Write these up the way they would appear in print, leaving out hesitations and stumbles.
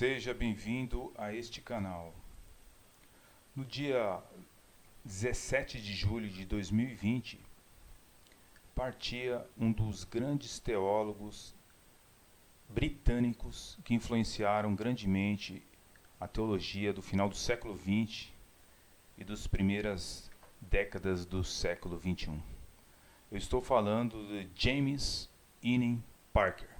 Seja bem-vindo a este canal. No dia 17 de julho de 2020, partia um dos grandes teólogos britânicos que influenciaram grandemente a teologia do final do século XX e das primeiras décadas do século XXI. Eu estou falando de James Enoch Parker,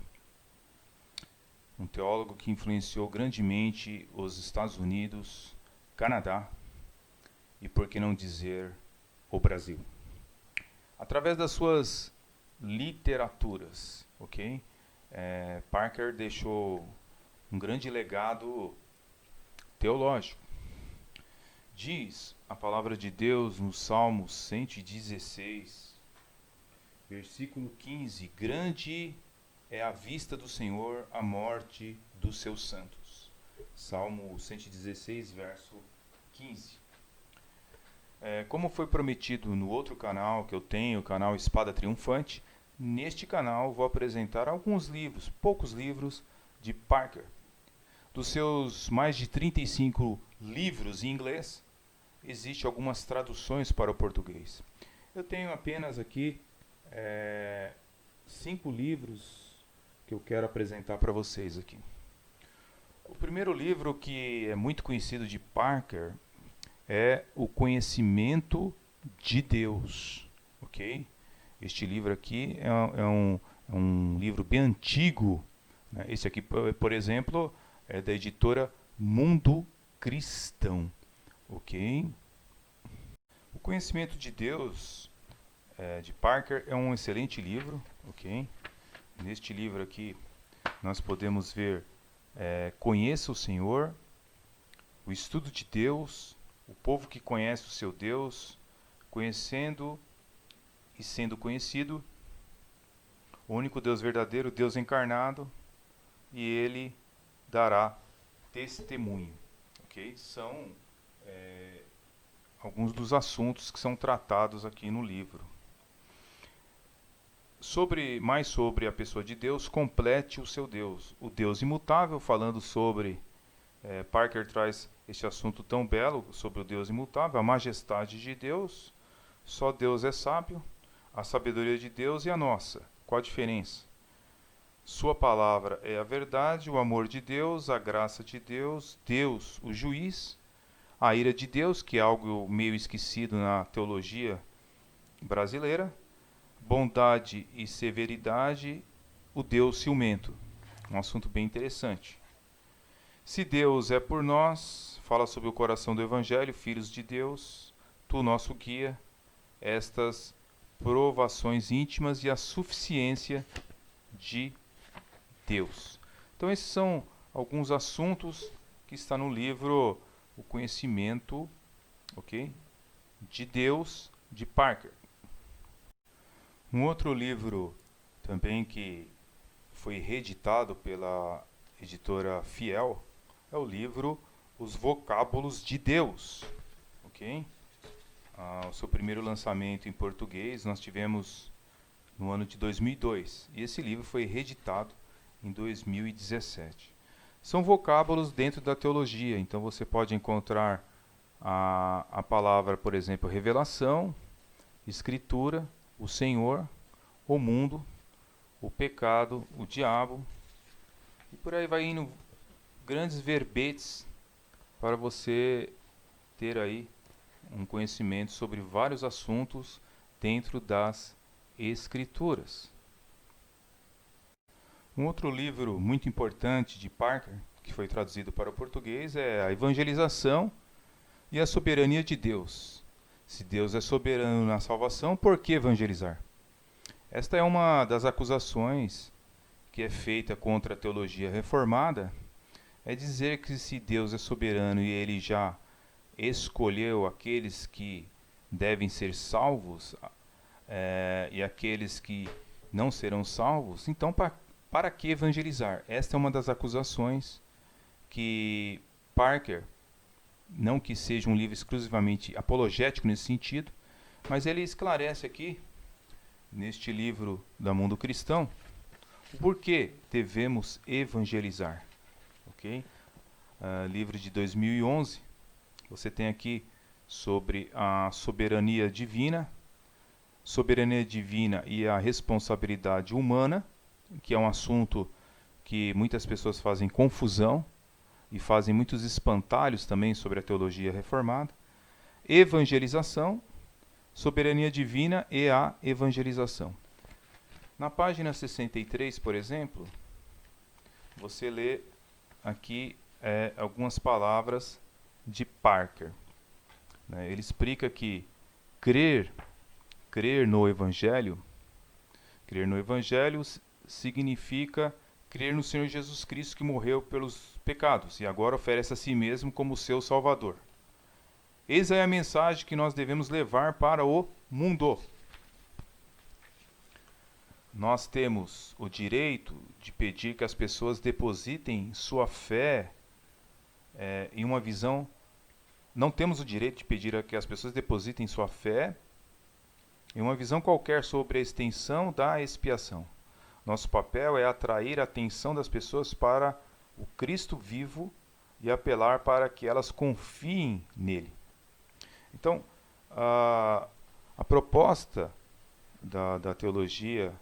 um teólogo que influenciou grandemente os Estados Unidos, Canadá e, por que não dizer, o Brasil. Através das suas literaturas, ok? Parker deixou um grande legado teológico. Diz a palavra de Deus no Salmo 116, versículo 15: grande é a vista do Senhor a morte dos seus santos. Salmo 116, verso 15. Como foi prometido no outro canal que eu tenho, o canal Espada Triunfante, neste canal vou apresentar alguns livros, poucos livros de Parker. Dos seus mais de 35 livros em inglês, existem algumas traduções para o português. Eu tenho apenas aqui 5 livros que eu quero apresentar para vocês aqui. O primeiro livro, que é muito conhecido de Parker, é O Conhecimento de Deus, ok? Este livro aqui é um livro bem antigo, né? Esse aqui, por exemplo, é da editora Mundo Cristão, ok? O Conhecimento de Deus, de Parker, é um excelente livro, ok? Neste livro aqui, nós podemos ver Conheça o Senhor, o estudo de Deus, o povo que conhece o seu Deus, conhecendo e sendo conhecido, o único Deus verdadeiro, Deus encarnado, e Ele dará testemunho. Ok? São alguns dos assuntos que são tratados aqui no livro. Mais sobre a pessoa de Deus, complete o seu Deus. O Deus imutável, falando sobre... Parker traz este assunto tão belo sobre o Deus imutável, a majestade de Deus. Só Deus é sábio, a sabedoria de Deus e a nossa. Qual a diferença? Sua palavra é a verdade, o amor de Deus, a graça de Deus, Deus, o juiz, a ira de Deus, que é algo meio esquecido na teologia brasileira, bondade e severidade, o Deus ciumento. Um assunto bem interessante. Se Deus é por nós, fala sobre o coração do Evangelho, filhos de Deus, tu nosso guia, estas provações íntimas e a suficiência de Deus. Então esses são alguns assuntos que está no livro O Conhecimento, ok, de Deus, de Parker. Um outro livro também que foi reeditado pela editora Fiel é o livro Os Vocábulos de Deus, ok? O seu primeiro lançamento em português nós tivemos no ano de 2002 e esse livro foi reeditado em 2017. São vocábulos dentro da teologia, então você pode encontrar a palavra, por exemplo, revelação, escritura, o Senhor, o mundo, o pecado, o diabo, e por aí vai indo grandes verbetes para você ter aí um conhecimento sobre vários assuntos dentro das Escrituras. Um outro livro muito importante de Parker, que foi traduzido para o português, é A Evangelização e a Soberania de Deus. Se Deus é soberano na salvação, por que evangelizar? Esta é uma das acusações que é feita contra a teologia reformada, é dizer que se Deus é soberano e Ele já escolheu aqueles que devem ser salvos e aqueles que não serão salvos, então para que evangelizar? Esta é uma das acusações que Parker, não que seja um livro exclusivamente apologético nesse sentido, mas ele esclarece aqui, neste livro da Mundo Cristão, o porquê devemos evangelizar. Okay? livro de 2011, você tem aqui sobre a soberania divina e a responsabilidade humana, que é um assunto que muitas pessoas fazem confusão e fazem muitos espantalhos também sobre a teologia reformada. Evangelização, soberania divina e a evangelização. Na página 63, por exemplo, você lê aqui algumas palavras de Parker. Ele explica que crer no Evangelho significa crer no Senhor Jesus Cristo, que morreu pelos pecados e agora oferece a si mesmo como seu Salvador. Eis aí a mensagem que nós devemos levar para o mundo. Nós temos o direito de pedir que as pessoas depositem sua fé em uma visão. Não temos o direito de pedir que as pessoas depositem sua fé em uma visão qualquer sobre a extensão da expiação. Nosso papel é atrair a atenção das pessoas para o Cristo vivo e apelar para que elas confiem nele. Então, a proposta da teologia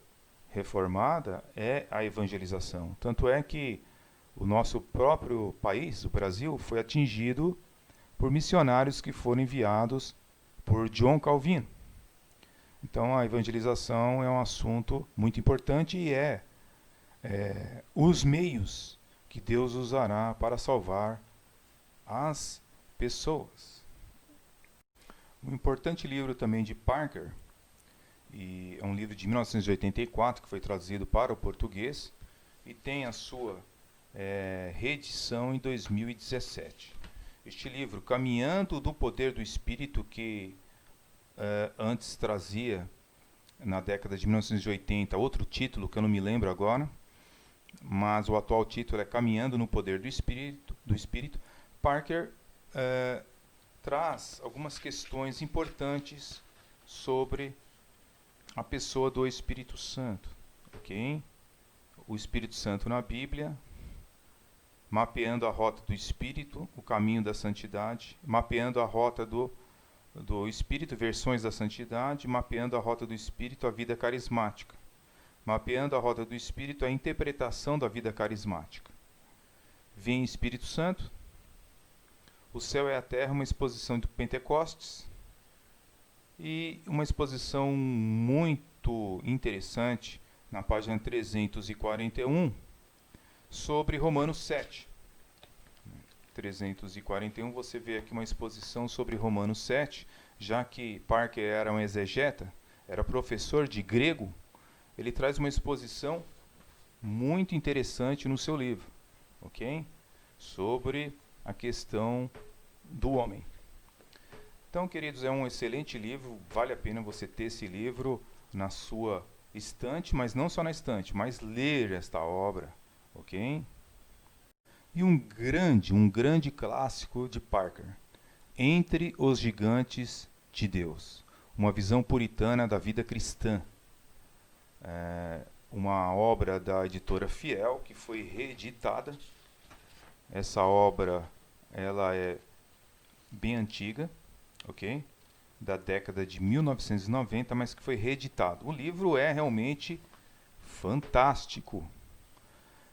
reformada é a evangelização. Tanto é que o nosso próprio país, o Brasil, foi atingido por missionários que foram enviados por John Calvino. Então, a evangelização é um assunto muito importante e os meios que Deus usará para salvar as pessoas. Um importante livro também de Parker, e é um livro de 1984 que foi traduzido para o português e tem a sua reedição em 2017. Este livro, Caminhando do Poder do Espírito, que antes trazia, na década de 1980, outro título que eu não me lembro agora, mas o atual título é Caminhando no Poder do Espírito. Parker traz algumas questões importantes sobre a pessoa do Espírito Santo, ok? O Espírito Santo na Bíblia, mapeando a rota do Espírito, o caminho da santidade, mapeando a rota do Espírito, versões da santidade, mapeando a rota do Espírito, a vida carismática, mapeando a rota do Espírito, a interpretação da vida carismática. Vem Espírito Santo, o céu e a terra, uma exposição de Pentecostes, e uma exposição muito interessante na página 341 sobre Romanos 7. 341, você vê aqui uma exposição sobre Romanos 7, já que Parker era um exegeta, era professor de grego, ele traz uma exposição muito interessante no seu livro, ok? Sobre a questão do homem. Então, queridos, é um excelente livro, vale a pena você ter esse livro na sua estante, mas não só na estante, mas ler esta obra, ok? E um grande clássico de Parker, Entre os Gigantes de Deus, uma visão puritana da vida cristã. Uma obra da editora Fiel, que foi reeditada. Essa obra, ela é bem antiga, ok? Da década de 1990, mas que foi reeditado. O livro é realmente fantástico.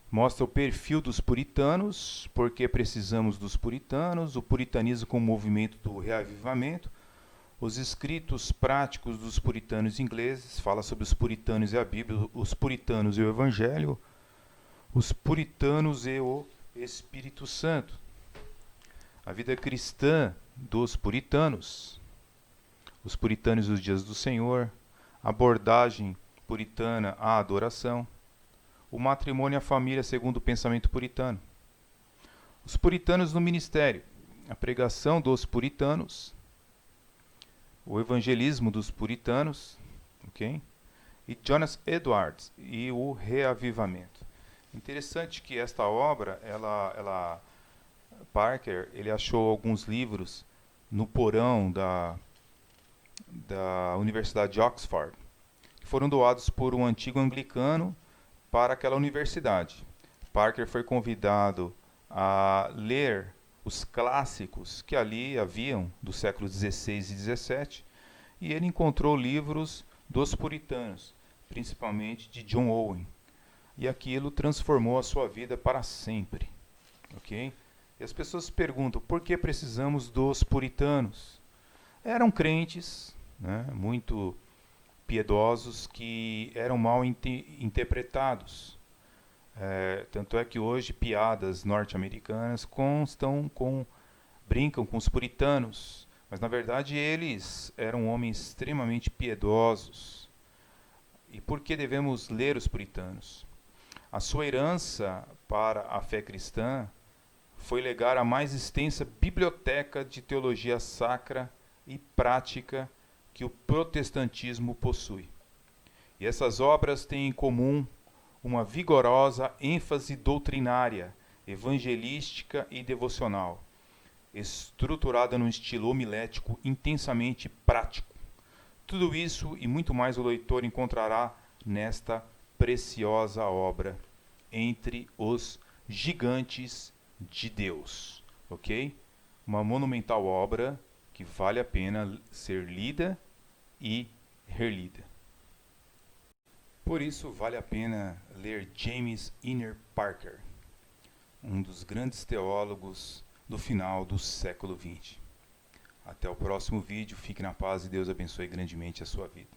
Mostra o perfil dos puritanos, porque precisamos dos puritanos, o puritanismo como movimento do reavivamento, os escritos práticos dos puritanos ingleses, fala sobre os puritanos e a Bíblia, os puritanos e o Evangelho, os puritanos e o Espírito Santo, a vida cristã dos puritanos, os puritanos dos dias do Senhor, abordagem puritana à adoração, o matrimônio e a família segundo o pensamento puritano, os puritanos no ministério, a pregação dos puritanos, o evangelismo dos puritanos, ok? E Jonas Edwards e o reavivamento. Interessante que esta obra, Parker, ele achou alguns livros no porão da Universidade de Oxford, que foram doados por um antigo anglicano para aquela universidade. Parker foi convidado a ler os clássicos que ali haviam do século XVI e XVII, e ele encontrou livros dos puritanos, principalmente de John Owen, e aquilo transformou a sua vida para sempre, ok? E as pessoas perguntam, por que precisamos dos puritanos? Eram crentes, né, muito piedosos, que eram mal interpretados. Tanto é que hoje piadas norte-americanas brincam com os puritanos, mas na verdade eles eram homens extremamente piedosos. E por que devemos ler os puritanos? A sua herança para a fé cristã foi legar a mais extensa biblioteca de teologia sacra e prática que o protestantismo possui. E essas obras têm em comum uma vigorosa ênfase doutrinária, evangelística e devocional, estruturada num estilo homilético intensamente prático. Tudo isso e muito mais o leitor encontrará nesta preciosa obra, Entre os Gigantes de Deus, ok? Uma monumental obra que vale a pena ser lida e relida. Por isso vale a pena ler James Inner Parker, um dos grandes teólogos do final do século XX. Até o próximo vídeo, fique na paz e Deus abençoe grandemente a sua vida.